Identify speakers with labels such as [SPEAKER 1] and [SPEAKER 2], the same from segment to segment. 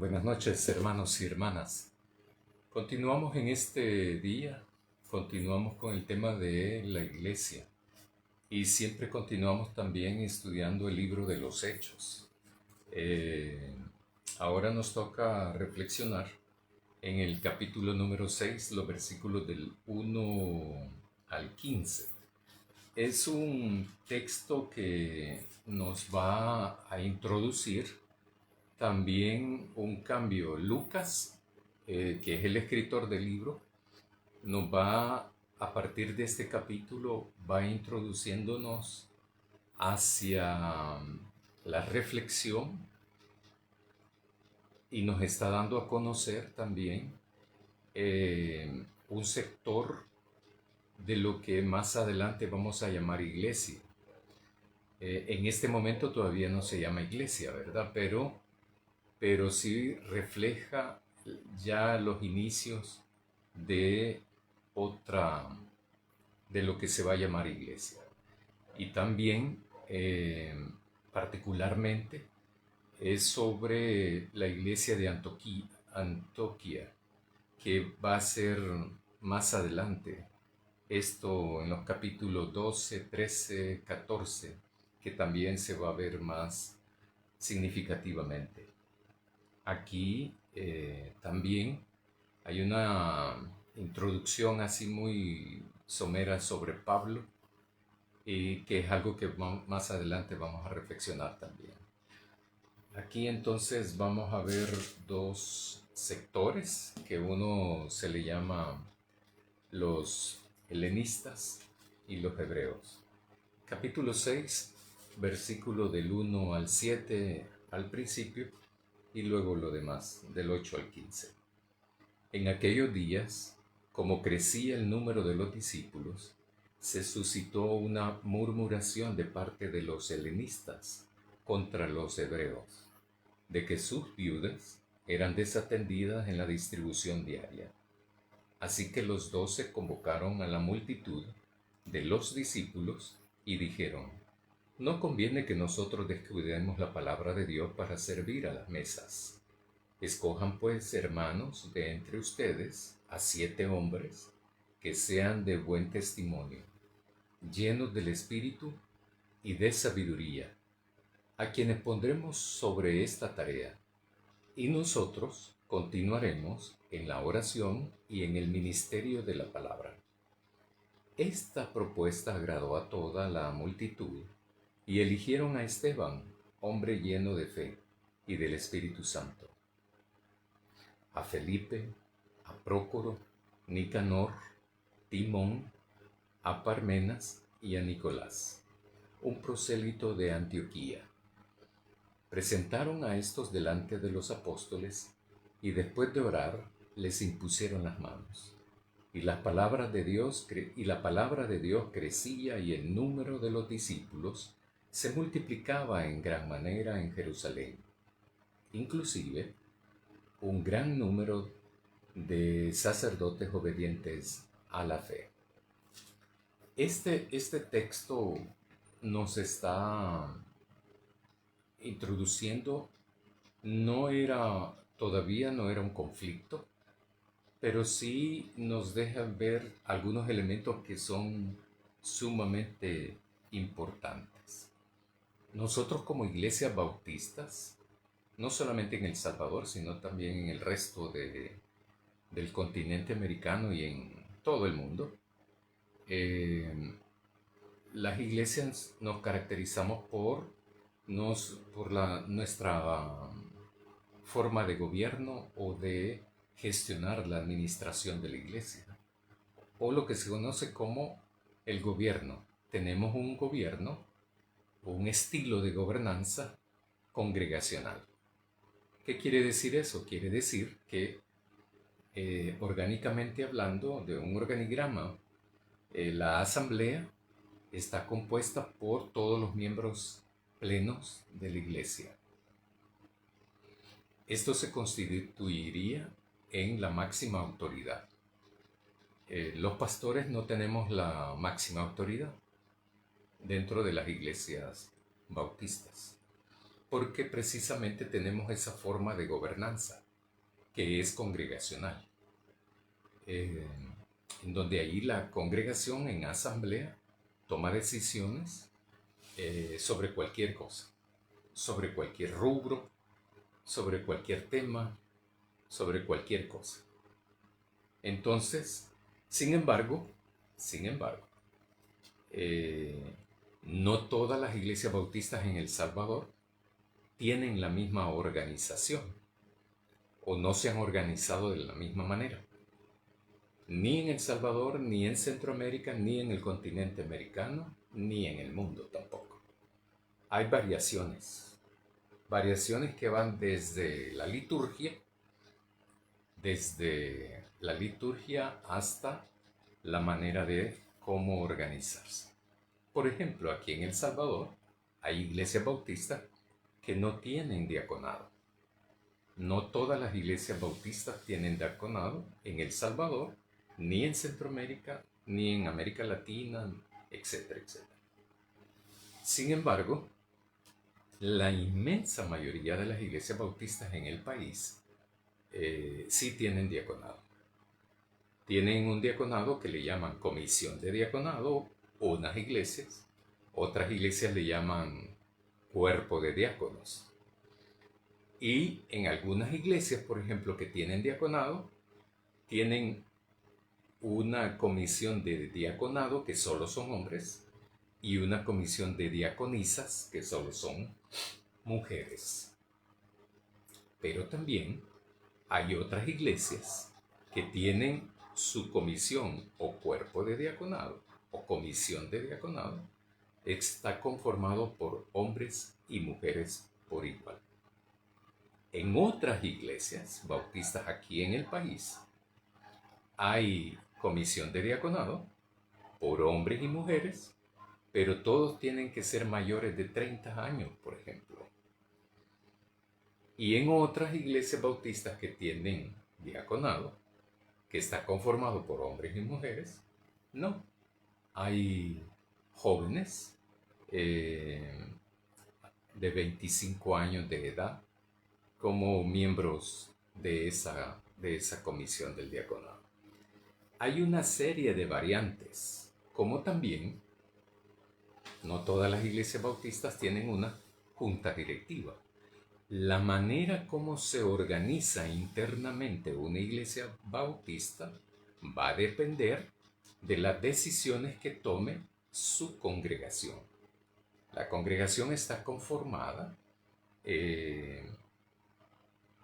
[SPEAKER 1] Buenas noches, hermanos y hermanas. Continuamos en este día, continuamos con el tema de la iglesia y siempre continuamos también estudiando el libro de los Hechos. Eh, Ahora nos toca reflexionar en el capítulo número 6, los versículos del 1 al 15. Es un texto que nos va a introducir también un cambio. Lucas, que es el escritor del libro, nos va, a partir de este capítulo, va introduciéndonos hacia la reflexión y nos está dando a conocer también un sector de lo que más adelante vamos a llamar iglesia. En este momento todavía no se llama iglesia, ¿verdad? Pero sí refleja ya los inicios de otra, de lo que se va a llamar iglesia. Y también, particularmente, es sobre la iglesia de Antioquía, que va a ser más adelante. Esto en los capítulos 12, 13, 14, que también se va a ver más significativamente. Aquí también hay una introducción así muy somera sobre Pablo y que es algo que más adelante vamos a reflexionar también. Aquí entonces vamos a ver dos sectores que uno se le llama los helenistas y los hebreos. Capítulo 6, versículo del 1 al 7 al principio y luego lo demás, del 8 al 15. En aquellos días, como crecía el número de los discípulos, se suscitó una murmuración de parte de los helenistas contra los hebreos, de que sus viudas eran desatendidas en la distribución diaria. Así que los 12 convocaron a la multitud de los discípulos y dijeron: no conviene que nosotros descuidemos la palabra de Dios para servir a las mesas. Escojan pues, hermanos, de entre ustedes a 7 hombres que sean de buen testimonio, llenos del Espíritu y de sabiduría, a quienes pondremos sobre esta tarea, y nosotros continuaremos en la oración y en el ministerio de la palabra. Esta propuesta agradó a toda la multitud, y eligieron a Esteban, hombre lleno de fe y del Espíritu Santo, a Felipe, a Prócoro, Nicanor, Timón, a Parmenas y a Nicolás, un prosélito de Antioquía. Presentaron a estos delante de los apóstoles y después de orar les impusieron las manos. Y la palabra de Dios crecía y el número de los discípulos se multiplicaba en gran manera en Jerusalén. Inclusive, un gran número de sacerdotes obedientes a la fe. Este texto nos está introduciendo, todavía no era un conflicto, pero sí nos deja ver algunos elementos que son sumamente importantes. Nosotros como iglesias bautistas, no solamente en El Salvador, sino también en el resto del continente americano y en todo el mundo, las iglesias nos caracterizamos por nuestra forma de gobierno o de gestionar la administración de la iglesia, o lo que se conoce como el gobierno. Tenemos un gobierno o un estilo de gobernanza congregacional. ¿Qué quiere decir eso? Quiere decir que orgánicamente hablando de un organigrama, la asamblea está compuesta por todos los miembros plenos de la iglesia. Esto se constituiría en la máxima autoridad. Los pastores no tenemos la máxima autoridad dentro de las iglesias bautistas. porque precisamente tenemos esa forma de gobernanza que es congregacional, eh, en donde ahí la congregación en asamblea toma decisiones sobre cualquier cosa, sobre cualquier rubro, sobre cualquier tema, sobre cualquier cosa. Entonces, sin embargo, eh, no todas las iglesias bautistas en El Salvador tienen la misma organización o no se han organizado de la misma manera. Ni en El Salvador, ni en Centroamérica, ni en el continente americano, ni en el mundo tampoco. Hay variaciones que van desde la liturgia hasta la manera de cómo organizarse. Por ejemplo, aquí en El Salvador hay iglesias bautistas que no tienen diaconado. No todas las iglesias bautistas tienen diaconado en El Salvador, ni en Centroamérica, ni en América Latina, etcétera, etcétera. Sin embargo, la inmensa mayoría de las iglesias bautistas en el país sí tienen diaconado. Tienen un diaconado que le llaman comisión de diaconado, unas iglesias, otras iglesias le llaman cuerpo de diáconos. Y en algunas iglesias, por ejemplo, que tienen diaconado, tienen una comisión de diaconado que solo son hombres y una comisión de diaconisas que solo son mujeres. Pero también hay otras iglesias que tienen su comisión o cuerpo de diaconado o comisión de diaconado está conformado por hombres y mujeres por igual. En otras iglesias bautistas aquí en el país hay comisión de diaconado por hombres y mujeres, pero todos tienen que ser mayores de 30 años, por ejemplo. Y en otras iglesias bautistas que tienen diaconado, que está conformado por hombres y mujeres, no. Hay jóvenes de 25 años de edad como miembros de esa comisión del diaconado. Hay una serie de variantes, como también no todas las iglesias bautistas tienen una junta directiva. La manera como se organiza internamente una iglesia bautista va a depender de las decisiones que tome su congregación. La congregación está conformada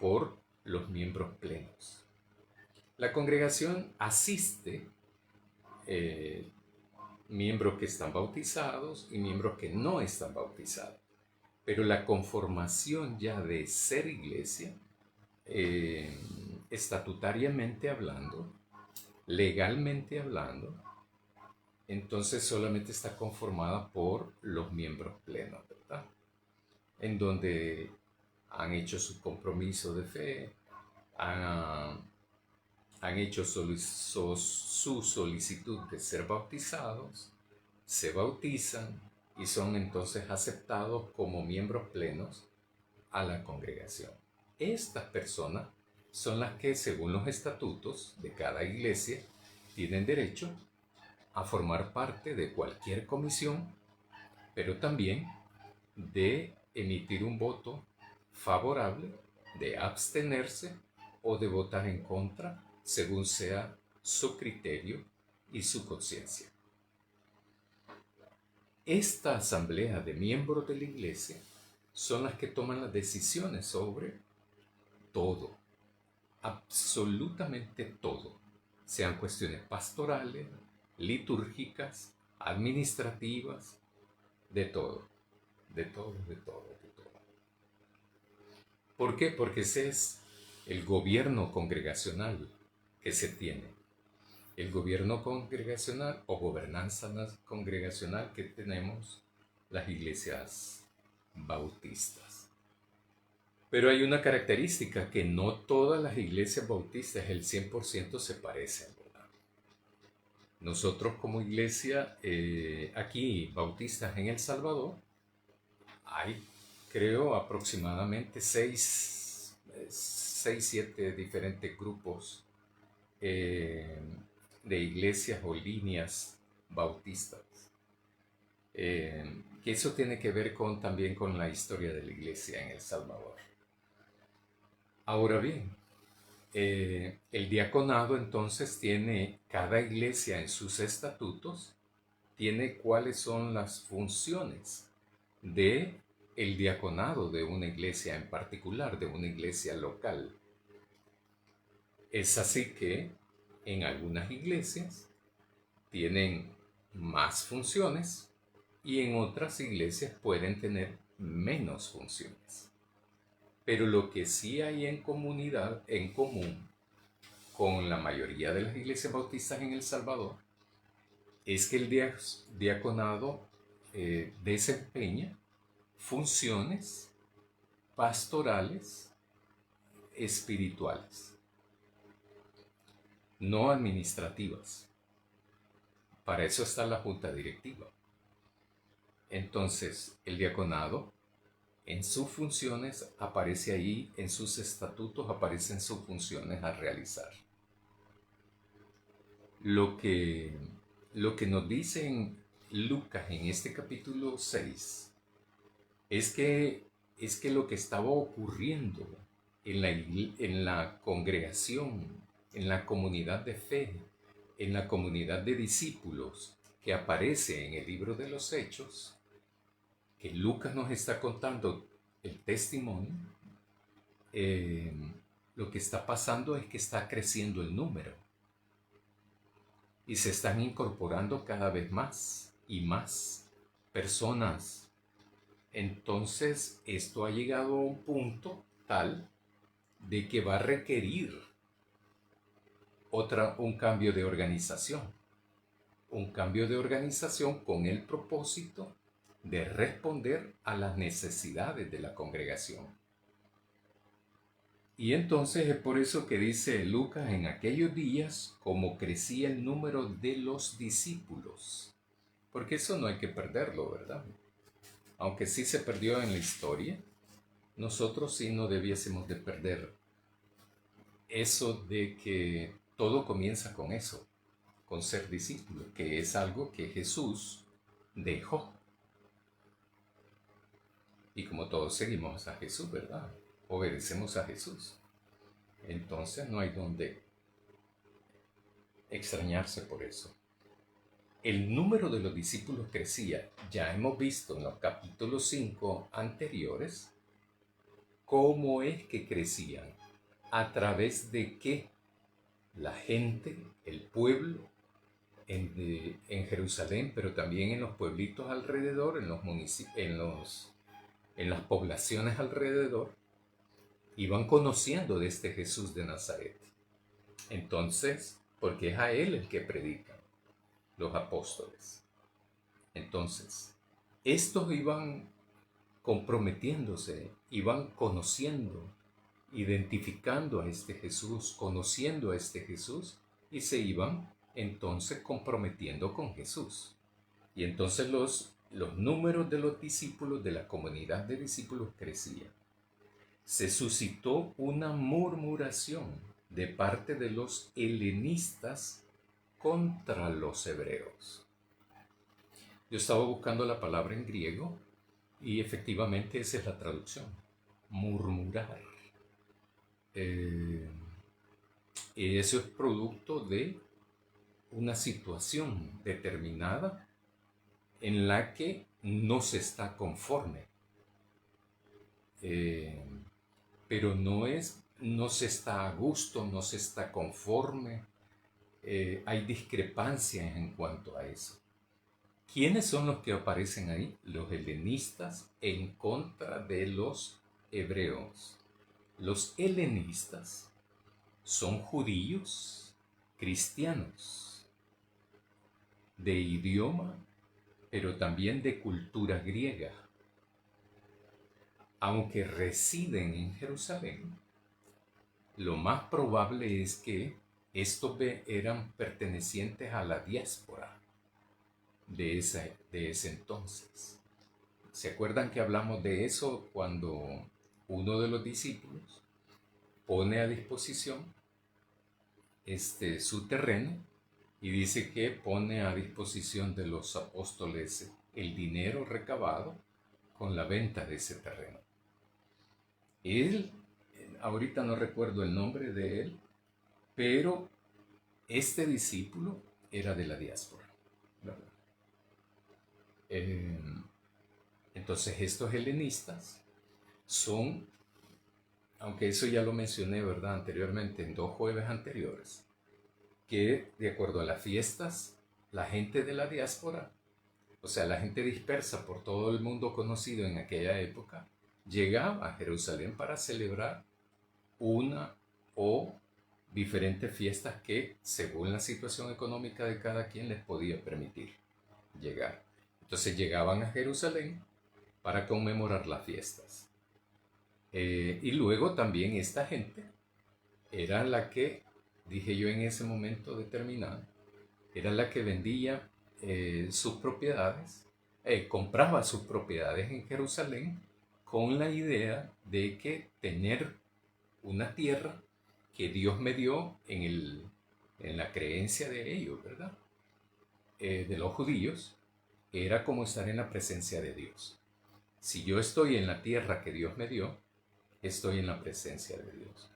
[SPEAKER 1] por los miembros plenos. La congregación asiste miembros que están bautizados y miembros que no están bautizados. Pero la conformación ya de ser iglesia, estatutariamente hablando, legalmente hablando, entonces solamente está conformada por los miembros plenos, ¿verdad? En donde han hecho su compromiso de fe, han hecho su solicitud de ser bautizados, se bautizan y son entonces aceptados como miembros plenos a la congregación. Estas personas son las que, según los estatutos de cada iglesia, tienen derecho a formar parte de cualquier comisión, pero también de emitir un voto favorable, de abstenerse o de votar en contra, según sea su criterio y su conciencia. Esta asamblea de miembros de la iglesia son las que toman las decisiones sobre todo, absolutamente todo, sean cuestiones pastorales, litúrgicas, administrativas, de todo, de todo, de todo, de todo. ¿Por qué? Porque ese es el gobierno congregacional que se tiene. El gobierno congregacional o gobernanza congregacional que tenemos las iglesias bautistas. Pero hay una característica, que no todas las iglesias bautistas, el 100% se parecen, ¿verdad? Nosotros como iglesia aquí bautistas en El Salvador, hay creo, aproximadamente seis, siete diferentes grupos eh, de iglesias o líneas bautistas. Que eso tiene que ver también con la historia de la iglesia en El Salvador. Ahora bien, el diaconado entonces tiene, cada iglesia en sus estatutos, tiene cuáles son las funciones de el diaconado de una iglesia en particular, de una iglesia local. Es así que en algunas iglesias tienen más funciones y en otras iglesias pueden tener menos funciones. Pero lo que sí hay en comunidad, en común con la mayoría de las iglesias bautistas en El Salvador, es que el diaconado desempeña funciones pastorales espirituales, no administrativas. Para eso está la junta directiva. Entonces, el diaconado en sus funciones aparece ahí, en sus estatutos aparecen sus funciones a realizar. Lo que, lo que nos dice en Lucas en este capítulo 6 es que lo que estaba ocurriendo en la congregación, en la comunidad de fe, en la comunidad de discípulos que aparece en el libro de los Hechos, que Lucas nos está contando el testimonio, eh, lo que está pasando es que está creciendo el número y se están incorporando cada vez más y más personas. Entonces, esto ha llegado a un punto tal de que va a requerir un cambio de organización. Un cambio de organización con el propósito de responder a las necesidades de la congregación. Y entonces es por eso que dice Lucas, en aquellos días, como crecía el número de los discípulos. Porque eso no hay que perderlo, ¿verdad? Aunque sí se perdió en la historia, nosotros sí no debiésemos de perder eso de que todo comienza con eso, con ser discípulo, que es algo que Jesús dejó. Y como todos seguimos a Jesús, ¿verdad? Obedecemos a Jesús. Entonces no hay donde extrañarse por eso. El número de los discípulos crecía. Ya hemos visto en los capítulos 5 anteriores cómo es que crecían. ¿A través de qué? La gente, el pueblo en Jerusalén, pero también en los pueblitos alrededor, en los municipios, en las poblaciones alrededor, iban conociendo de este Jesús de Nazaret. Entonces, porque es a él el que predican los apóstoles. Entonces, estos iban comprometiéndose, iban conociendo, identificando a este Jesús, conociendo a este Jesús, y se iban entonces comprometiendo con Jesús. Y entonces los números de los discípulos, de la comunidad de discípulos, crecían. Se suscitó una murmuración de parte de los helenistas contra los hebreos. Yo estaba buscando la palabra en griego y efectivamente esa es la traducción, murmurar. Y eso es producto de una situación determinada en la que no se está conforme. Pero no se está a gusto, no se está conforme. Hay discrepancias en cuanto a eso. ¿Quiénes son los que aparecen ahí? Los helenistas en contra de los hebreos. Los helenistas son judíos cristianos, de idioma, pero también de cultura griega. Aunque residen en Jerusalén, lo más probable es que estos eran pertenecientes a la diáspora de ese entonces. ¿Se acuerdan que hablamos de eso cuando uno de los discípulos pone a disposición su terreno y dice que pone a disposición de los apóstoles el dinero recabado con la venta de ese terreno? Él, ahorita no recuerdo el nombre de él, pero este discípulo era de la diáspora, ¿verdad? Eh, entonces estos helenistas son, aunque eso ya lo mencioné, ¿verdad? Anteriormente, en 2 jueves anteriores, que de acuerdo a las fiestas, la gente de la diáspora, o sea, la gente dispersa por todo el mundo conocido en aquella época, llegaba a Jerusalén para celebrar una o diferentes fiestas que, según la situación económica de cada quien, les podía permitir llegar. Entonces llegaban a Jerusalén para conmemorar las fiestas. Y luego también esta gente era la que, dije yo en ese momento determinado, era la que vendía sus propiedades, compraba sus propiedades en Jerusalén con la idea de que tener una tierra que Dios me dio en la creencia de ellos, ¿verdad? De los judíos, era como estar en la presencia de Dios. Si yo estoy en la tierra que Dios me dio, estoy en la presencia de Dios.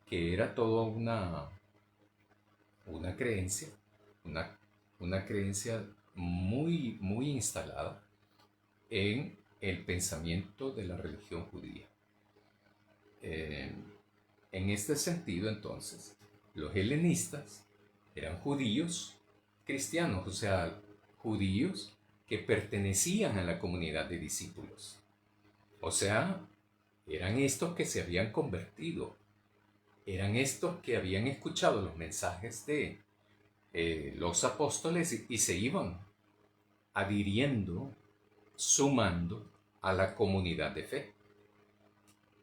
[SPEAKER 1] Que era toda una creencia, una creencia muy, muy instalada en el pensamiento de la religión judía. En este sentido, entonces, los helenistas eran judíos cristianos, o sea, judíos que pertenecían a la comunidad de discípulos. O sea, eran estos que se habían convertido, eran estos que habían escuchado los mensajes de los apóstoles y se iban adhiriendo, sumando a la comunidad de fe.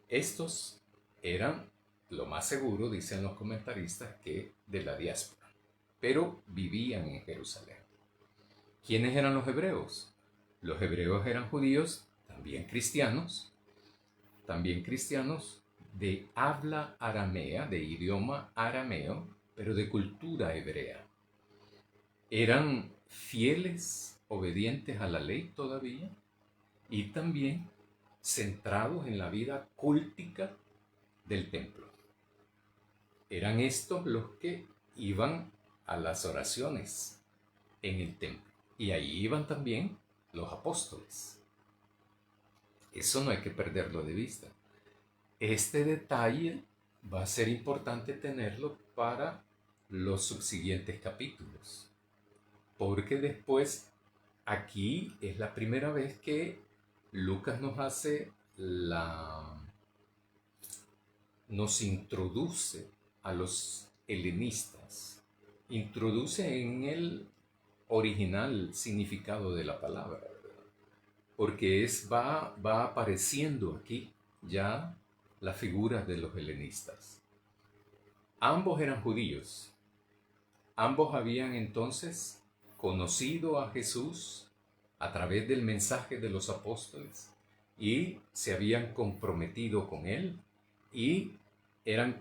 [SPEAKER 1] Estos eran, lo más seguro, dicen los comentaristas, que de la diáspora, pero vivían en Jerusalén. ¿Quiénes eran los hebreos? Los hebreos eran judíos, también cristianos de habla aramea, de idioma arameo, pero de cultura hebrea. Eran fieles, obedientes a la ley todavía, y también centrados en la vida cúltica del templo. Eran estos los que iban a las oraciones en el templo, y ahí iban también los apóstoles. Eso no hay que perderlo de vista. Este detalle va a ser importante tenerlo para los subsiguientes capítulos, porque después aquí es la primera vez que Lucas nos introduce a los helenistas, introduce en el original significado de la palabra, ¿verdad? Porque va apareciendo aquí ya la figura de los helenistas. Ambos eran judíos, ambos habían entonces conocido a Jesús a través del mensaje de los apóstoles y se habían comprometido con él y eran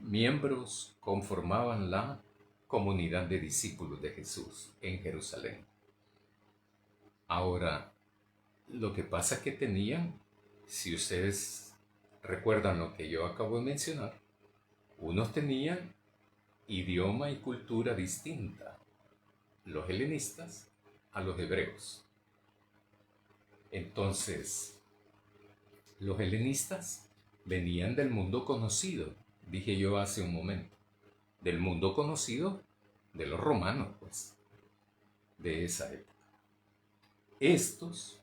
[SPEAKER 1] miembros, conformaban la comunidad de discípulos de Jesús en Jerusalén. Ahora, lo que pasa es que tenían, si ustedes recuerdan lo que yo acabo de mencionar, unos tenían idioma y cultura distinta, los helenistas a los hebreos. Entonces, los helenistas venían del mundo conocido, dije yo hace un momento, del mundo conocido de los romanos, pues, de esa época. Estos,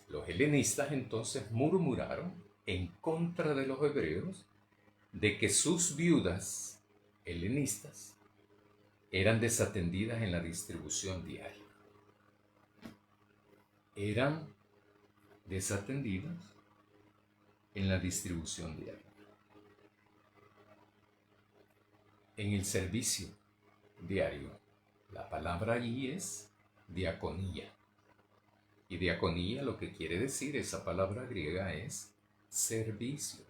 [SPEAKER 1] los helenistas, entonces murmuraron en contra de los hebreos de que sus viudas helenistas eran desatendidas en la distribución diaria. Eran desatendidas en la distribución diaria. En el servicio diario, la palabra allí es diaconía. Y diaconía, lo que quiere decir esa palabra griega, es servicio.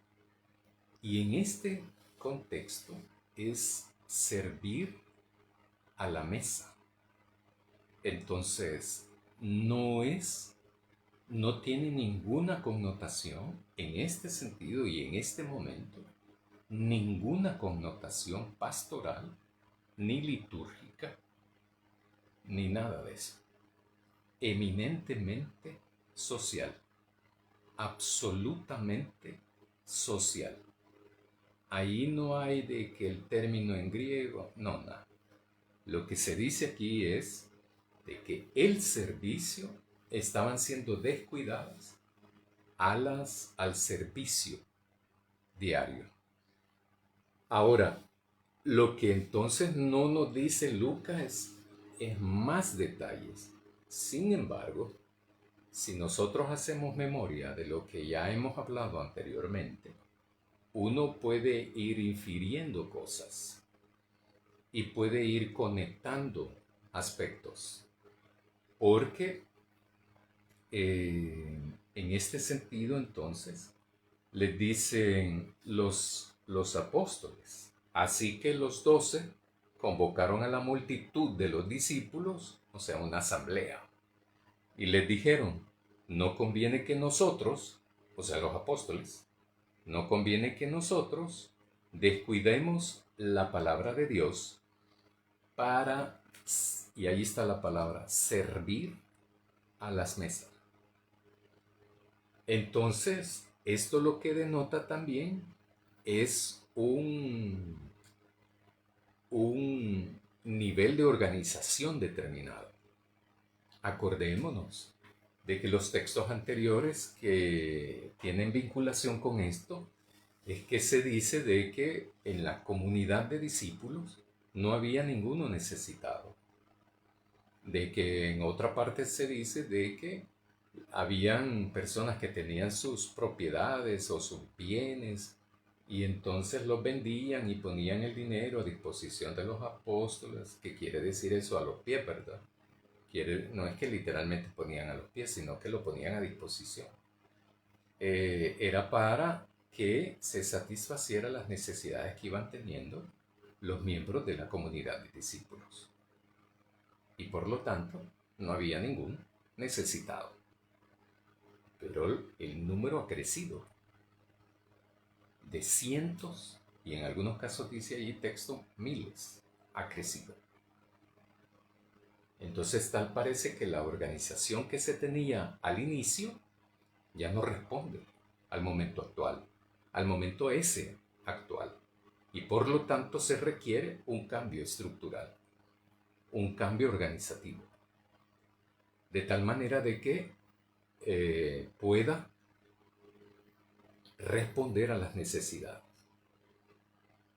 [SPEAKER 1] Y en este contexto es servir a la mesa. Entonces, no tiene ninguna connotación en este sentido y en este momento, ninguna connotación pastoral, ni litúrgica, ni nada de eso. Eminentemente social, absolutamente social. Ahí no hay de que el término en griego, no, nada. Lo que se dice aquí es de que el servicio estaban siendo descuidadas al servicio diario. Ahora, lo que entonces no nos dice Lucas es más detalles. Sin embargo, si nosotros hacemos memoria de lo que ya hemos hablado anteriormente, uno puede ir infiriendo cosas y puede ir conectando aspectos. Porque en este sentido, entonces, les dicen los apóstoles. Así que los 12 convocaron a la multitud de los discípulos, o sea, una asamblea, y les dijeron, no conviene que nosotros, o sea, los apóstoles, no conviene que nosotros descuidemos la palabra de Dios para, y ahí está la palabra, servir a las mesas. Entonces, esto lo que denota también es un nivel de organización determinado. Acordémonos de que los textos anteriores que tienen vinculación con esto es que se dice de que en la comunidad de discípulos no había ninguno necesitado. De que en otra parte se dice de que habían personas que tenían sus propiedades o sus bienes y entonces los vendían y ponían el dinero a disposición de los apóstoles. ¿Qué quiere decir eso? A los pies, ¿verdad? No es que literalmente ponían a los pies, sino que lo ponían a disposición. Era para que se satisfacieran las necesidades que iban teniendo los miembros de la comunidad de discípulos. Y por lo tanto, no había ningún necesitado. Pero el número ha crecido de cientos, y en algunos casos dice ahí texto, miles, ha crecido. Entonces tal parece que la organización que se tenía al inicio ya no responde al momento actual, al momento ese actual. Y por lo tanto se requiere un cambio estructural, un cambio organizativo, de tal manera de que pueda responder a las necesidades.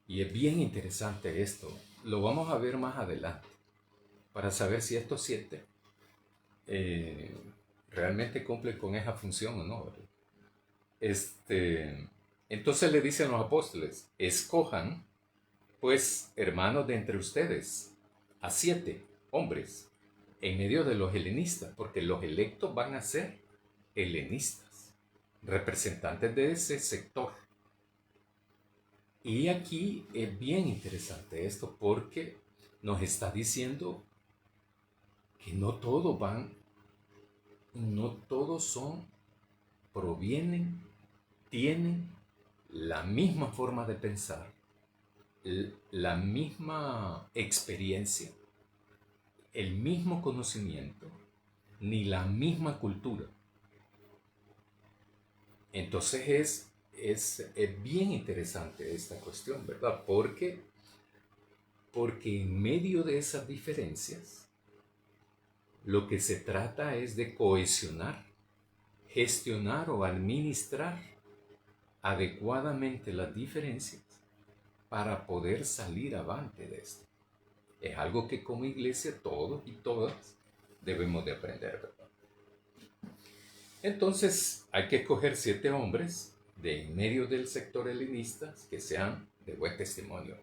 [SPEAKER 1] Y es bien interesante esto, lo vamos a ver más adelante, para saber si estos 7 realmente cumplen con esa función o no. Entonces le dicen los apóstoles, escojan pues hermanos de entre ustedes a 7 hombres en medio de los helenistas, porque los electos van a ser helenistas, representantes de ese sector. Y aquí es bien interesante esto porque nos está diciendo que no todos provienen, tienen la misma forma de pensar, la misma experiencia, el mismo conocimiento, ni la misma cultura. Entonces es bien interesante esta cuestión, ¿verdad? Porque en medio de esas diferencias, lo que se trata es de cohesionar, gestionar o administrar adecuadamente las diferencias para poder salir avante de esto. Es algo que como iglesia todos y todas debemos de aprender, ¿verdad? Entonces hay que escoger 7 hombres de en medio del sector helenista que sean de buen testimonio,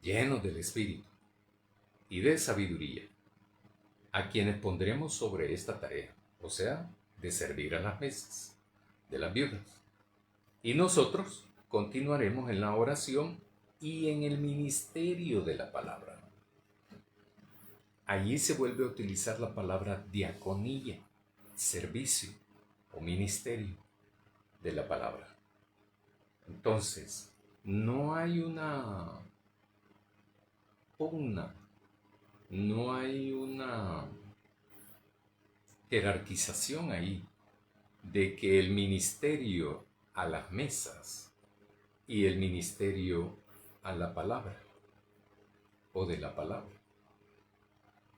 [SPEAKER 1] llenos del Espíritu y de sabiduría, a quienes pondremos sobre esta tarea. o sea, de servir a las mesas de las viudas. Y nosotros continuaremos en la oración y en el ministerio de la palabra. Allí se vuelve a utilizar la palabra diaconía, servicio o ministerio de la palabra. Entonces, no hay una pugna, no hay una jerarquización ahí de que el ministerio a las mesas y el ministerio a la palabra o de la palabra,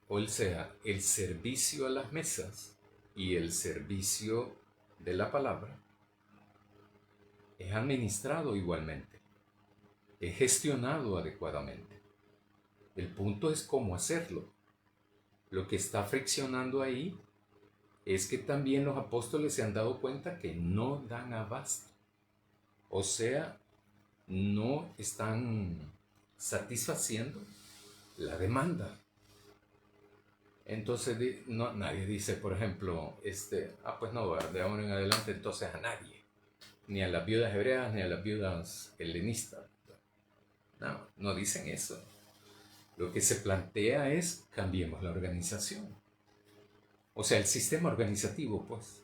[SPEAKER 1] o sea, el servicio a las mesas y el servicio de la palabra es administrado igualmente, es gestionado adecuadamente. El punto es cómo hacerlo. Lo que está friccionando ahí es que también los apóstoles se han dado cuenta que no dan abasto. O sea, no están satisfaciendo la demanda. Entonces nadie dice, por ejemplo, pues no, de ahora en adelante entonces a nadie, ni a las viudas hebreas ni a las viudas helenistas. No, no dicen eso. Lo que se plantea es cambiemos la organización. O sea, el sistema organizativo, pues.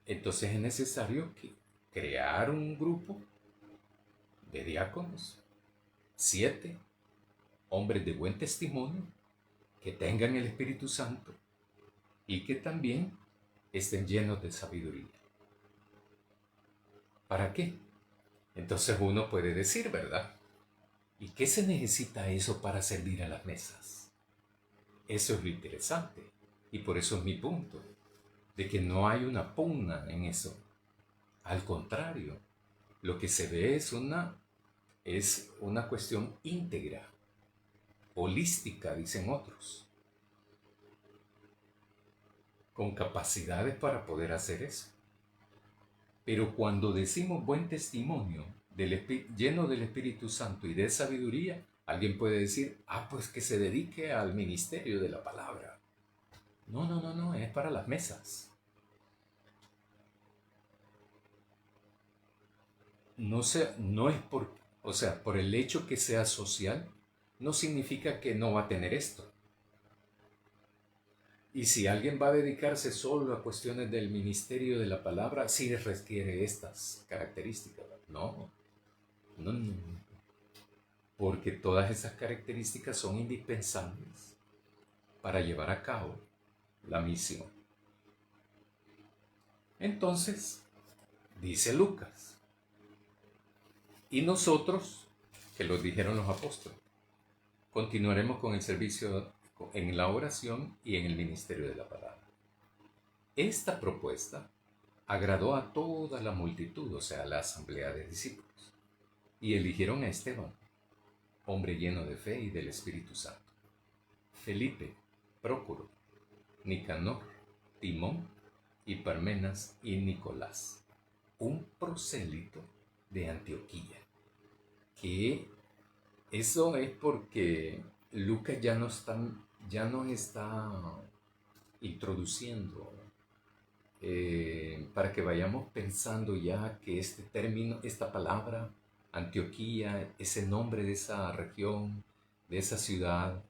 [SPEAKER 1] Entonces es necesario crear un grupo de diáconos, 7 hombres de buen testimonio, que tengan el Espíritu Santo y que también estén llenos de sabiduría. ¿Para qué? Entonces uno puede decir, ¿verdad? ¿Y qué se necesita eso para servir a las mesas? Eso es lo interesante. Y por eso es mi punto, de que no hay una pugna en eso. Al contrario, lo que se ve es una cuestión íntegra, holística, dicen otros, con capacidades para poder hacer eso. Pero cuando decimos buen testimonio, lleno del Espíritu Santo y de sabiduría, alguien puede decir, pues que se dedique al ministerio de la palabra. No, es para las mesas. No es por el hecho que sea social, no significa que no va a tener esto. Y si alguien va a dedicarse solo a cuestiones del ministerio de la palabra, sí requiere estas características. No. Porque todas esas características son indispensables para llevar a cabo la misión. Entonces, dice Lucas, y nosotros, que lo dijeron los apóstoles, continuaremos con el servicio en la oración y en el ministerio de la palabra. Esta propuesta agradó a toda la multitud, o sea, a la asamblea de discípulos, y eligieron a Esteban, hombre lleno de fe y del Espíritu Santo, Felipe, Prócoro, Nicanor, Timón y Parmenas y Nicolás, un prosélito de Antioquía. Que eso es porque Lucas ya nos está introduciendo para que vayamos pensando ya que este término, esta palabra, Antioquía, ese nombre de esa región, de esa ciudad,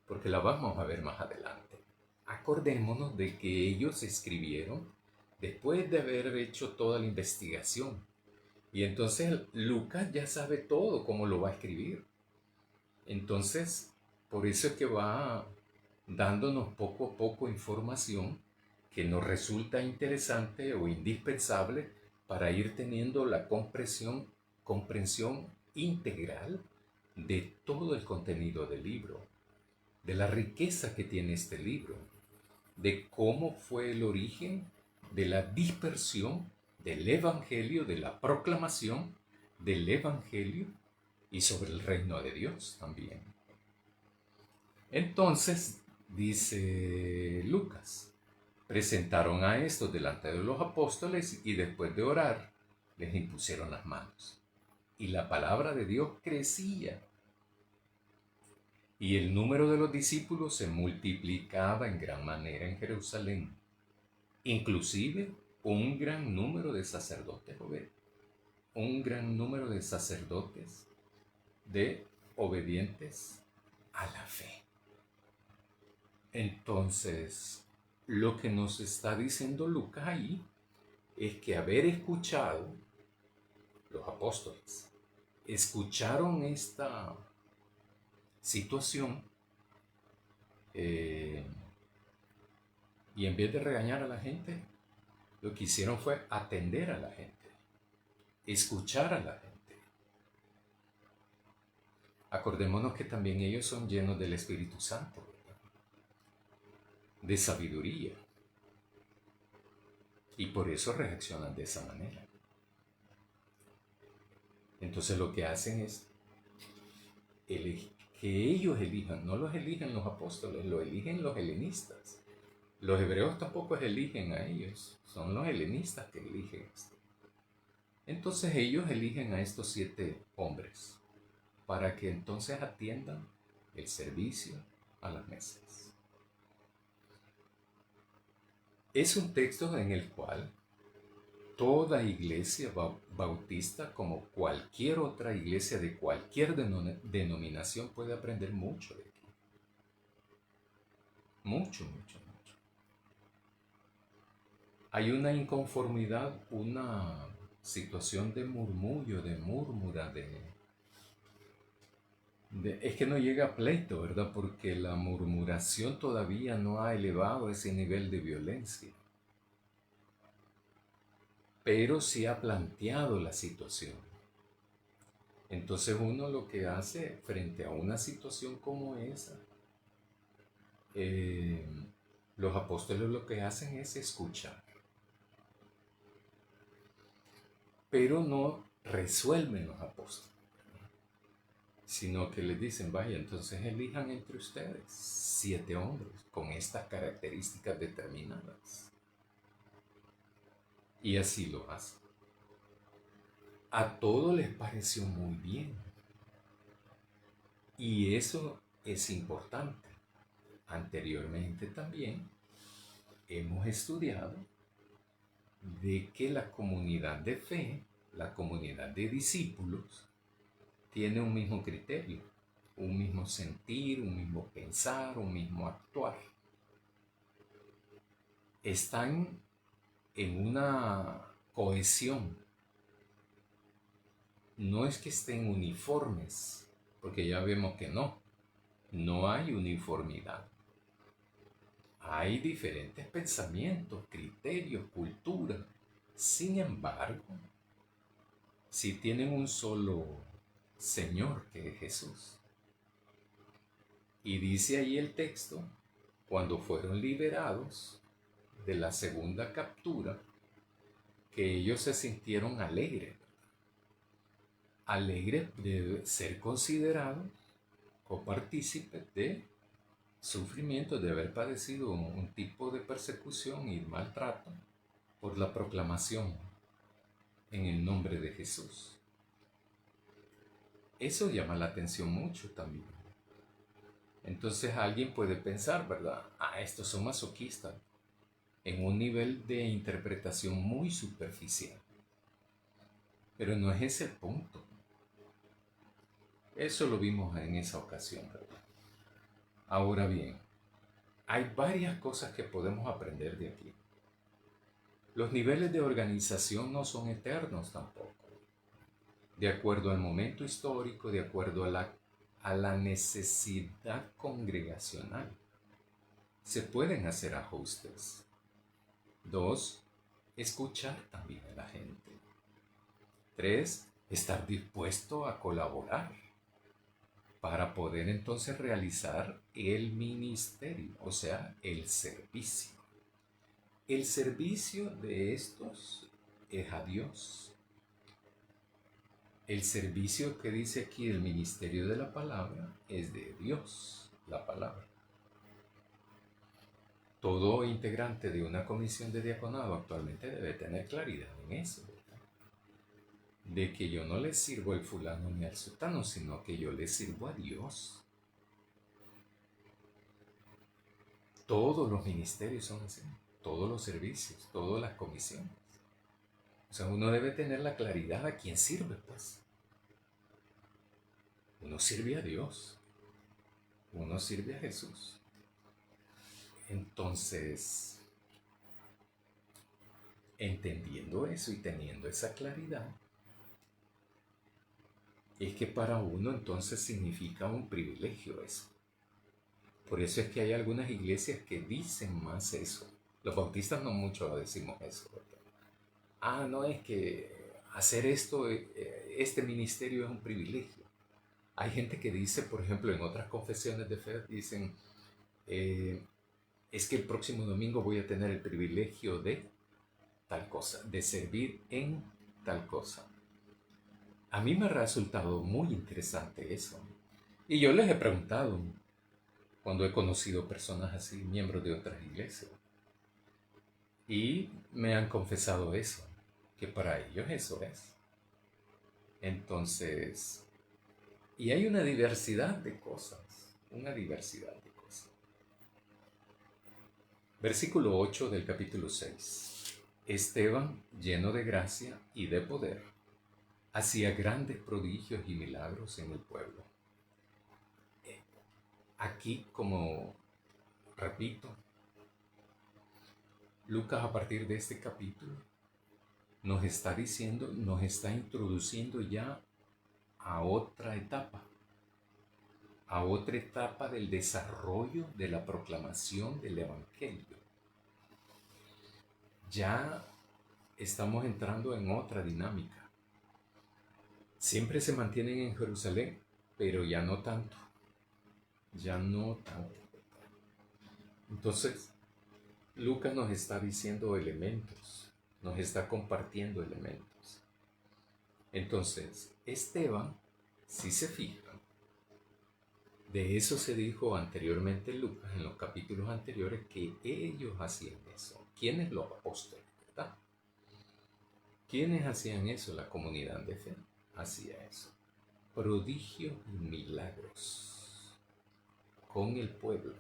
[SPEAKER 1] porque la vamos a ver más adelante. Acordémonos de que ellos escribieron después de haber hecho toda la investigación. Y entonces Lucas ya sabe todo cómo lo va a escribir. Entonces, por eso es que va dándonos poco a poco información que nos resulta interesante o indispensable para ir teniendo la comprensión integral de todo el contenido del libro, de la riqueza que tiene este libro, de cómo fue el origen de la dispersión del Evangelio, de la proclamación del Evangelio y sobre el reino de Dios también. Entonces, dice Lucas, presentaron a estos delante de los apóstoles y después de orar, les impusieron las manos. Y la palabra de Dios crecía. Y el número de los discípulos se multiplicaba en gran manera en Jerusalén. Inclusive un gran número de sacerdotes, un gran número de sacerdotes de obedientes a la fe. Entonces, lo que nos está diciendo Lucas ahí es que haber escuchado, los apóstoles, escucharon esta situación y en vez de regañar a la gente, lo que hicieron fue atender a la gente, escuchar a la gente. Acordémonos que también ellos son llenos del Espíritu Santo, ¿verdad? De sabiduría. Y por eso reaccionan de esa manera. Entonces lo que hacen es que ellos elijan, no los eligen los apóstoles, lo eligen los helenistas. Los hebreos tampoco eligen a ellos, son los helenistas que eligen esto. Entonces ellos eligen a estos 7 hombres para que entonces atiendan el servicio a las mesas. Es un texto en el cual toda iglesia bautista, como cualquier otra iglesia de cualquier denominación, puede aprender mucho de aquí. Mucho, mucho, mucho. Hay una inconformidad, una situación de murmullo, de murmura, es que no llega a pleito, ¿verdad? Porque la murmuración todavía no ha elevado ese nivel de violencia. Pero sí ha planteado la situación. Entonces uno lo que hace frente a una situación como esa, los apóstoles lo que hacen es escuchar. Pero no resuelven los apóstoles, sino que les dicen, vaya, entonces elijan entre ustedes 7 hombres con estas características determinadas. Y así lo hacen. A todos les pareció muy bien. Y eso es importante. Anteriormente también hemos estudiado de que la comunidad de fe, la comunidad de discípulos, tiene un mismo criterio, un mismo sentir, un mismo pensar, un mismo actuar. Están en una cohesión. No es que estén uniformes, porque ya vemos que no hay uniformidad. Hay diferentes pensamientos, criterios, cultura. Sin embargo, si tienen un solo Señor, que es Jesús. Y dice ahí el texto, cuando fueron liberados de la segunda captura, que ellos se sintieron alegres. Alegres de ser considerados copartícipes de sufrimiento, de haber padecido un tipo de persecución y maltrato por la proclamación en el nombre de Jesús. Eso llama la atención mucho también. Entonces alguien puede pensar, ¿verdad? Estos son masoquistas, en un nivel de interpretación muy superficial. Pero no es ese el punto. Eso lo vimos en esa ocasión, ¿verdad? Ahora bien, hay varias cosas que podemos aprender de aquí. Los niveles de organización no son eternos tampoco. De acuerdo al momento histórico, de acuerdo a la necesidad congregacional, se pueden hacer ajustes. 2, escuchar también a la gente. 3, estar dispuesto a colaborar para poder entonces realizar el ministerio, o sea, el servicio. El servicio de estos es a Dios. El servicio que dice aquí el ministerio de la palabra es de Dios, la palabra. Todo integrante de una comisión de diaconado actualmente debe tener claridad en eso, ¿verdad? De que yo no le sirvo al fulano ni al sutano, sino que yo le sirvo a Dios. Todos los ministerios son así, todos los servicios, todas las comisiones. O sea, uno debe tener la claridad a quién sirve, pues. Uno sirve a Dios, uno sirve a Jesús. Entonces, entendiendo eso y teniendo esa claridad, es que para uno entonces significa un privilegio eso. Por eso es que hay algunas iglesias que dicen más eso. Los bautistas no mucho decimos eso, ¿verdad? No, es que hacer esto, este ministerio es un privilegio. Hay gente que dice, por ejemplo, en otras confesiones de fe, dicen, es que el próximo domingo voy a tener el privilegio de tal cosa, de servir en tal cosa. A mí me ha resultado muy interesante eso. Y yo les he preguntado, cuando he conocido personas así, miembros de otras iglesias, y me han confesado eso, que para ellos eso es. Entonces, y hay una diversidad de cosas, una diversidad de cosas. Versículo 8 del capítulo 6. Esteban, lleno de gracia y de poder, hacía grandes prodigios y milagros en el pueblo. Aquí, como repito, Lucas a partir de este capítulo nos está diciendo, nos está introduciendo ya a otra etapa del desarrollo de la proclamación del Evangelio. Ya estamos entrando en otra dinámica. Siempre se mantienen en Jerusalén, pero ya no tanto. Ya no tanto. Entonces, Lucas nos está diciendo elementos, nos está compartiendo elementos. Entonces, Esteban, si se fijan, de eso se dijo anteriormente en Lucas, en los capítulos anteriores, que ellos hacían eso. ¿Quiénes? Los apóstoles, ¿verdad? ¿Quiénes hacían eso? La comunidad de fe hacía eso. Prodigios y milagros con el pueblo.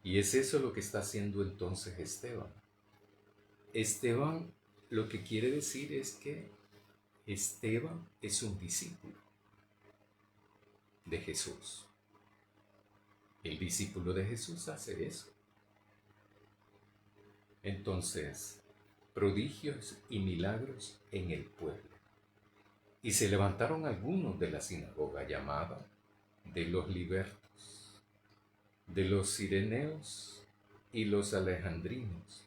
[SPEAKER 1] Y es eso lo que está haciendo entonces Esteban. Esteban lo que quiere decir es que Esteban es un discípulo de Jesús. El discípulo de Jesús hace eso. Entonces, prodigios y milagros en el pueblo. Y se levantaron algunos de la sinagoga llamada de los libertos, de los cireneos y los alejandrinos,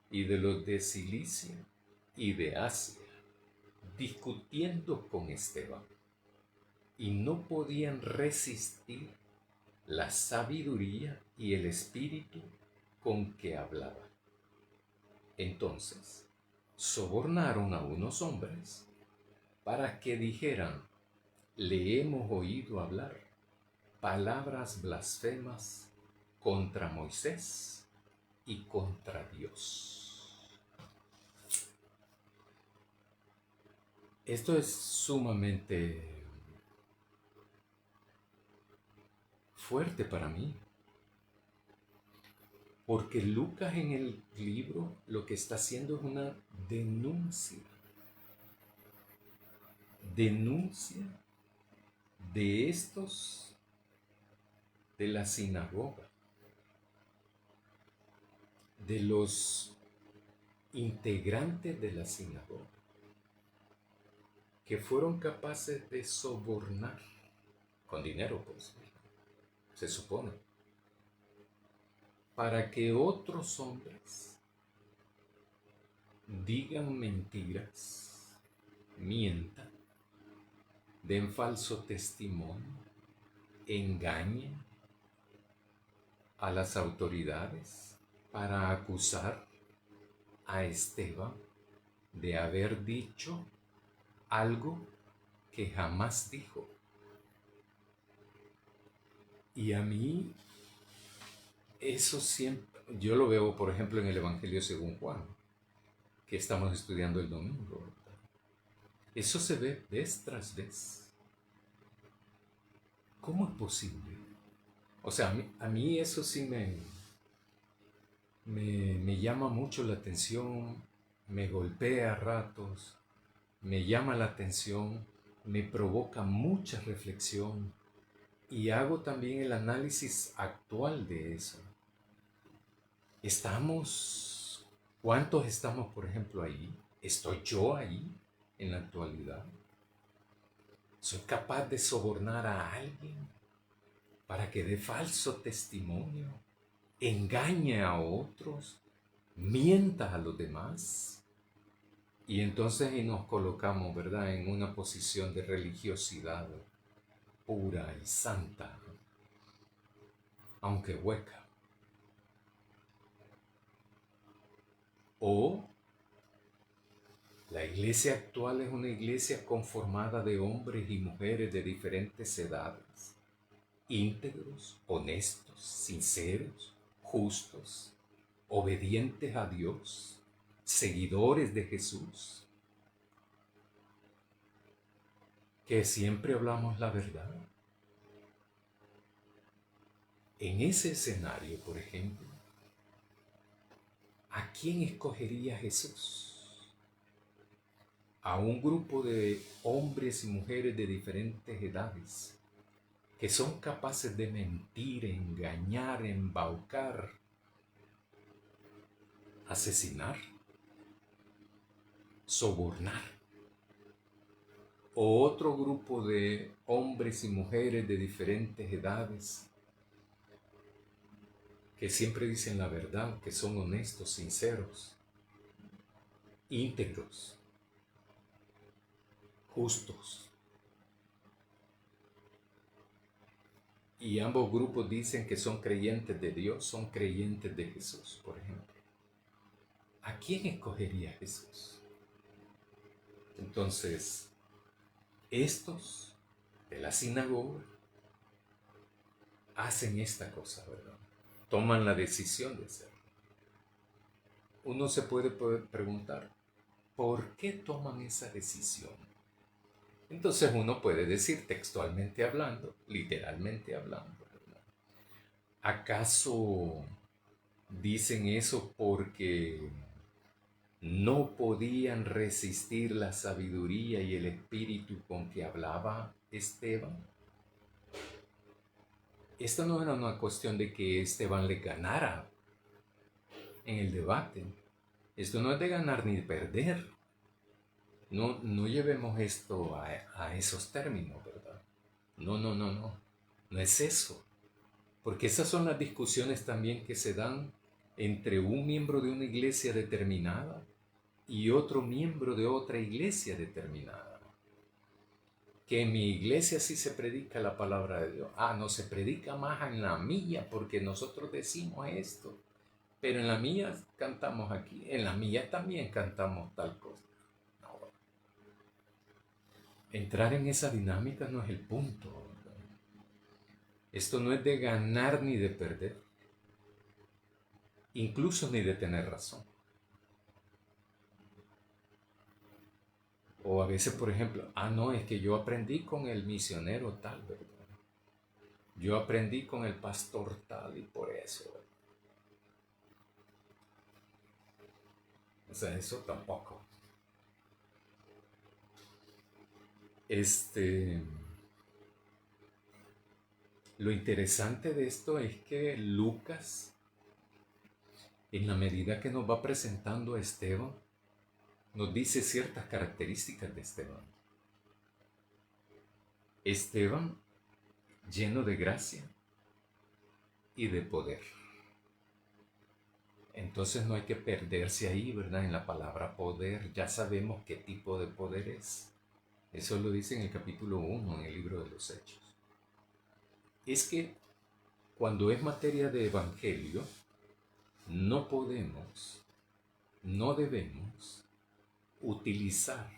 [SPEAKER 1] y de los de Cilicia y de Asia, discutiendo con Esteban, y no podían resistir la sabiduría y el espíritu con que hablaba. Entonces, sobornaron a unos hombres para que dijeran, le hemos oído hablar palabras blasfemas contra Moisés y contra Dios. Esto es sumamente fuerte para mí, porque Lucas en el libro lo que está haciendo es una denuncia de estos de la sinagoga, de los integrantes de la sinagoga, que fueron capaces de sobornar con dinero, pues, se supone, para que otros hombres digan mentiras, mientan, den falso testimonio, engañen a las autoridades para acusar a Esteban de haber dicho algo que jamás dijo. Y a mí eso siempre, yo lo veo por ejemplo en el Evangelio según Juan, que estamos estudiando el domingo, ¿verdad? Eso se ve vez tras vez. ¿Cómo es posible? O sea, a mí eso sí me llama mucho la atención, me golpea a ratos, me llama la atención, me provoca mucha reflexión y hago también el análisis actual de eso. ¿Cuántos estamos, por ejemplo, ahí? ¿Estoy yo ahí en la actualidad? ¿Soy capaz de sobornar a alguien para que dé falso testimonio, engañe a otros, mienta a los demás? Y entonces nos colocamos, ¿verdad?, en una posición de religiosidad pura y santa, aunque hueca. O la iglesia actual es una iglesia conformada de hombres y mujeres de diferentes edades, íntegros, honestos, sinceros, justos, obedientes a Dios, seguidores de Jesús, que siempre hablamos la verdad. En ese escenario, por ejemplo, ¿a quién escogería Jesús? A un grupo de hombres y mujeres de diferentes edades que son capaces de mentir, engañar, embaucar, asesinar, sobornar. O otro grupo de hombres y mujeres de diferentes edades que siempre dicen la verdad, que son honestos, sinceros, íntegros, justos. Y ambos grupos dicen que son creyentes de Dios, son creyentes de Jesús, por ejemplo. ¿A quién escogería Jesús? Entonces, estos de la sinagoga hacen esta cosa, ¿verdad? Toman la decisión de hacerlo. Uno se puede preguntar, ¿por qué toman esa decisión? Entonces uno puede decir textualmente hablando, literalmente hablando, ¿verdad? ¿Acaso dicen eso porque no podían resistir la sabiduría y el espíritu con que hablaba Esteban? Esta no era una cuestión de que Esteban le ganara en el debate. Esto no es de ganar ni de perder. No llevemos esto a esos términos, ¿verdad? No. No es eso. Porque esas son las discusiones también que se dan entre un miembro de una iglesia determinada y otro miembro de otra iglesia determinada. Que en mi iglesia sí se predica la palabra de Dios. No se predica más en la mía porque nosotros decimos esto. Pero en la mía cantamos aquí. En la mía también cantamos tal cosa. No. Entrar en esa dinámica no es el punto, ¿verdad? Esto no es de ganar ni de perder. Incluso ni de tener razón. O a veces, por ejemplo, no, es que yo aprendí con el misionero tal, ¿verdad? Yo aprendí con el pastor tal y por eso, ¿verdad? O sea, eso tampoco. Lo interesante de esto es que Lucas, en la medida que nos va presentando a Esteban, nos dice ciertas características de Esteban. Esteban, lleno de gracia y de poder. Entonces no hay que perderse ahí, ¿verdad? En la palabra poder, ya sabemos qué tipo de poder es. Eso lo dice en el capítulo 1, en el libro de los Hechos. Es que cuando es materia de evangelio, no podemos, no debemos utilizar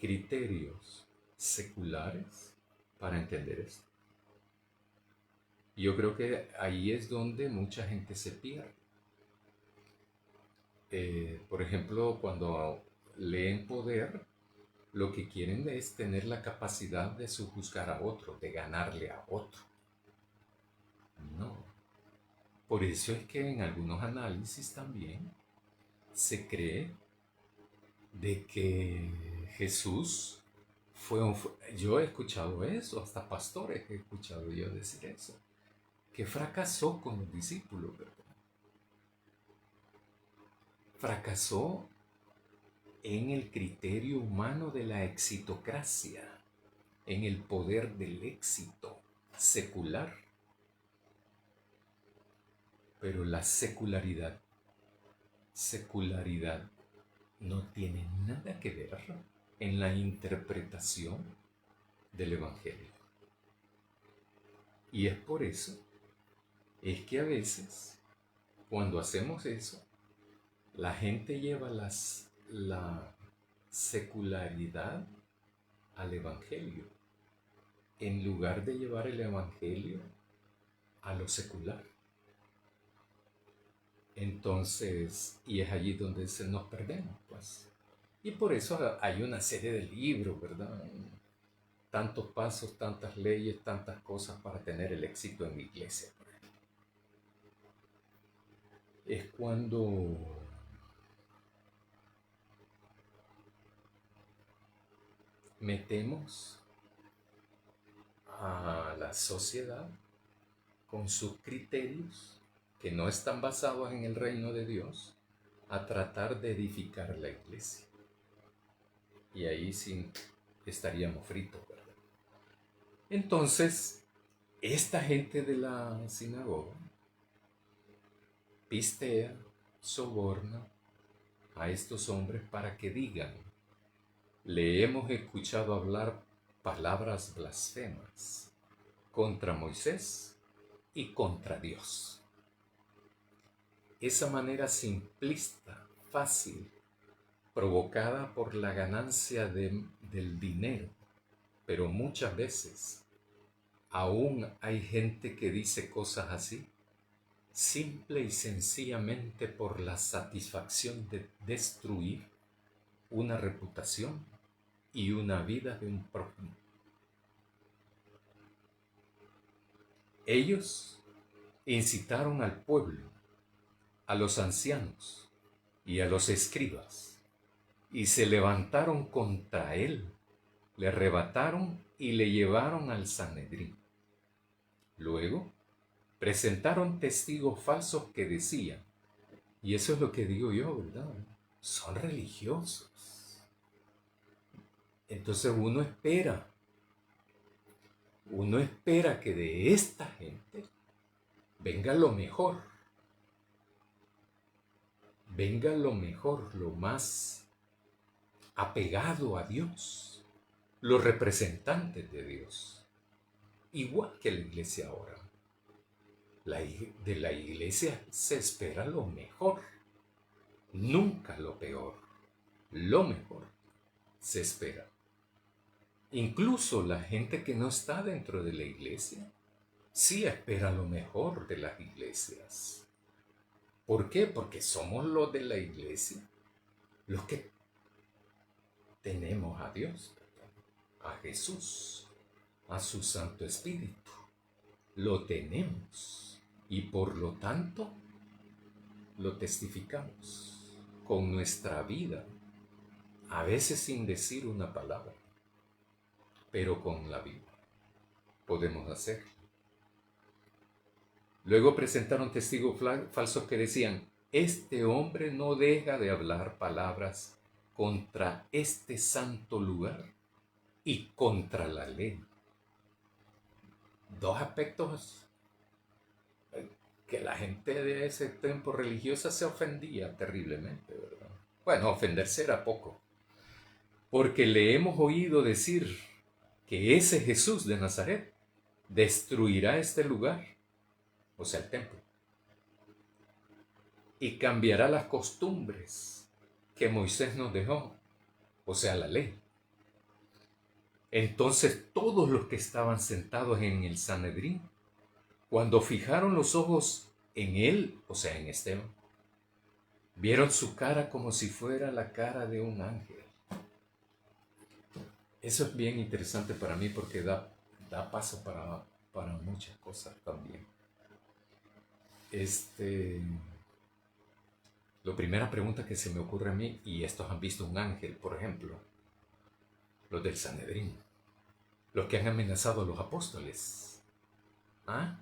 [SPEAKER 1] criterios seculares para entender esto. Yo creo que ahí es donde mucha gente se pierde. Por ejemplo, cuando leen poder, lo que quieren es tener la capacidad de subjuzgar a otro, de ganarle a otro. No. Por eso es que en algunos análisis también se cree de que Jesús yo he escuchado eso, hasta pastores he escuchado yo decir eso, que fracasó con los discípulos, ¿verdad? Fracasó en el criterio humano de la exitocracia, en el poder del éxito secular. Pero la secularidad no tiene nada que ver en la interpretación del Evangelio. Y es por eso, es que a veces, cuando hacemos eso, la gente lleva la secularidad al Evangelio, en lugar de llevar el Evangelio a lo secular. Entonces, y es allí donde nos perdemos, pues. Y por eso hay una serie de libros, ¿verdad? Tantos pasos, tantas leyes, tantas cosas para tener el éxito en la iglesia. Es cuando metemos a la sociedad con sus criterios que no están basados en el reino de Dios a tratar de edificar la iglesia. Y ahí sí estaríamos fritos, ¿verdad? Entonces, esta gente de la sinagoga pistea, soborna a estos hombres para que digan: le hemos escuchado hablar palabras blasfemas contra Moisés y contra Dios. Esa manera simplista, fácil, provocada por la ganancia del dinero, pero muchas veces aún hay gente que dice cosas así, simple y sencillamente por la satisfacción de destruir una reputación y una vida de un prójimo. Ellos incitaron al pueblo, a los ancianos y a los escribas, y se levantaron contra él, le arrebataron y le llevaron al Sanedrín. Luego presentaron testigos falsos que decían, y eso es lo que digo yo, ¿verdad? Son religiosos. Entonces uno espera que de esta gente venga lo mejor, lo más apegado a Dios, los representantes de Dios, igual que la iglesia ahora. De la iglesia se espera lo mejor, nunca lo peor, lo mejor se espera. Incluso la gente que no está dentro de la iglesia sí espera lo mejor de las iglesias. ¿Por qué? Porque somos los de la iglesia los que tenemos a Dios, a Jesús, a su Santo Espíritu. Lo tenemos y por lo tanto lo testificamos con nuestra vida, a veces sin decir una palabra, pero con la vida podemos hacerlo. Luego presentaron testigos falsos que decían: este hombre no deja de hablar palabras contra este santo lugar y contra la ley. Dos aspectos que la gente de ese tiempo religiosa se ofendía terriblemente, ¿verdad? Bueno, ofenderse era poco, porque le hemos oído decir que ese Jesús de Nazaret destruirá este lugar, o sea, el templo, y cambiará las costumbres que Moisés nos dejó, o sea, la ley. Entonces todos los que estaban sentados en el Sanedrín, cuando fijaron los ojos en él, o sea, en Esteban, vieron su cara como si fuera la cara de un ángel. Eso es bien interesante para mí porque da paso para muchas cosas también. Este, la primera pregunta que se me ocurre a mí, y estos han visto un ángel, por ejemplo, los del Sanedrín, los que han amenazado a los apóstoles, ¿ah?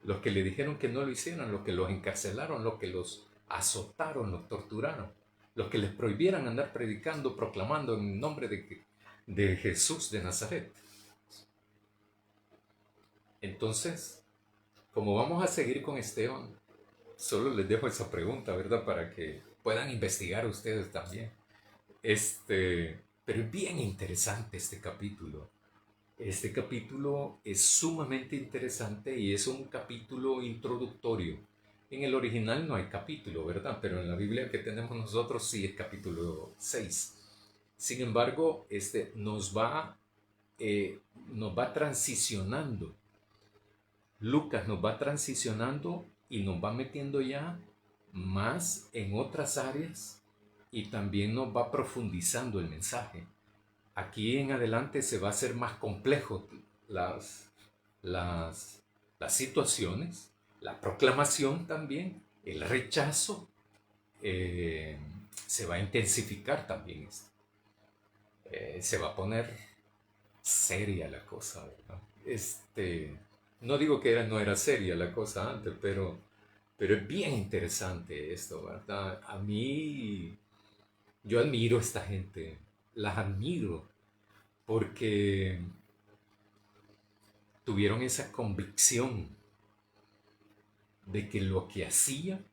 [SPEAKER 1] Los que le dijeron que no lo hicieran, los que los encarcelaron, los que los azotaron, los torturaron, los que les prohibieran andar predicando, proclamando en el nombre de Jesús de Nazaret. Entonces, como vamos a seguir con Esteban, solo les dejo esa pregunta, ¿verdad? Para que puedan investigar ustedes también. Pero es bien interesante este capítulo. Este capítulo es sumamente interesante y es un capítulo introductorio. En el original no hay capítulo, ¿verdad? Pero en la Biblia que tenemos nosotros sí es capítulo 6. Sin embargo, nos va transicionando. Lucas nos va transicionando y nos va metiendo ya más en otras áreas y también nos va profundizando el mensaje. Aquí en adelante se va a hacer más complejo las, las situaciones, la proclamación también, el rechazo, se va a intensificar también esto. Se va a poner seria la cosa, ¿verdad? No digo que no era seria la cosa antes, pero es bien interesante esto, ¿verdad? A mí, yo admiro a esta gente, las admiro porque tuvieron esa convicción de que lo que hacían,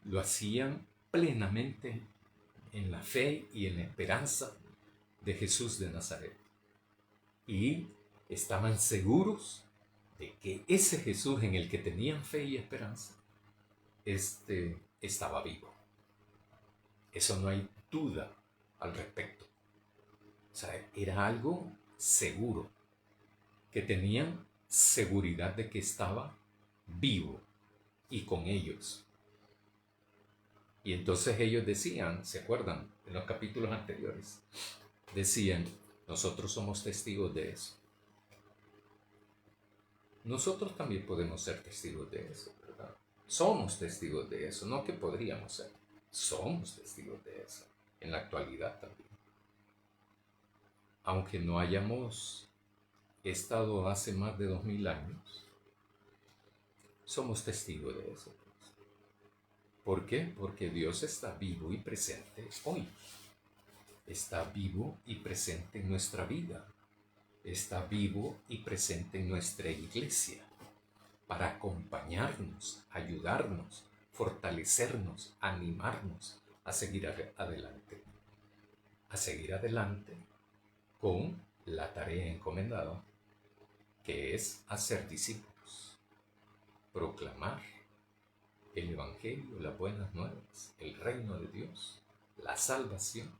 [SPEAKER 1] lo hacían plenamente en la fe y en la esperanza de Jesús de Nazaret. Y estaban seguros de que ese Jesús en el que tenían fe y esperanza, estaba vivo. Eso no hay duda al respecto. O sea, era algo seguro, que tenían seguridad de que estaba vivo y con ellos. Y entonces ellos decían, ¿se acuerdan? En los capítulos anteriores, decían, nosotros somos testigos de eso. Nosotros también podemos ser testigos de eso, ¿verdad? Somos testigos de eso, no que podríamos ser. Somos testigos de eso, en la actualidad también. Aunque no hayamos estado hace más de 2000 años, somos testigos de eso. ¿Por qué? Porque Dios está vivo y presente hoy. Está vivo y presente en nuestra vida. Está vivo y presente en nuestra iglesia para acompañarnos, ayudarnos, fortalecernos, animarnos a seguir adelante. A seguir adelante con la tarea encomendada, que es hacer discípulos, proclamar el Evangelio, las buenas nuevas, el reino de Dios, la salvación,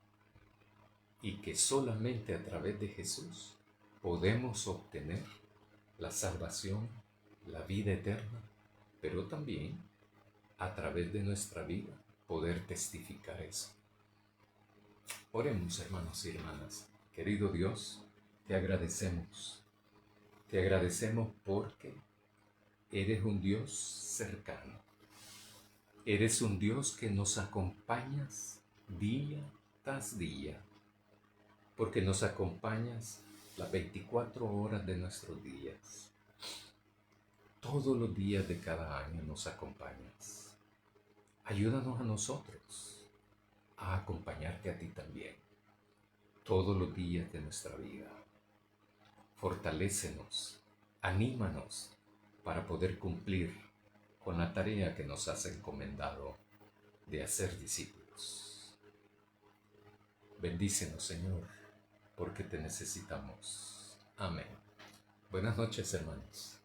[SPEAKER 1] y que solamente a través de Jesús podemos obtener la salvación, la vida eterna, pero también a través de nuestra vida poder testificar eso. Oremos, hermanos y hermanas. Querido Dios, te agradecemos. Te agradecemos porque eres un Dios cercano. Eres un Dios que nos acompañas día tras día, porque nos acompañas las 24 horas de nuestros días. Todos los días de cada año nos acompañas. Ayúdanos a nosotros a acompañarte a ti también, todos los días de nuestra vida. Fortalécenos, anímanos para poder cumplir con la tarea que nos has encomendado de hacer discípulos. Bendícenos, Señor, porque te necesitamos. Amén. Buenas noches, hermanos.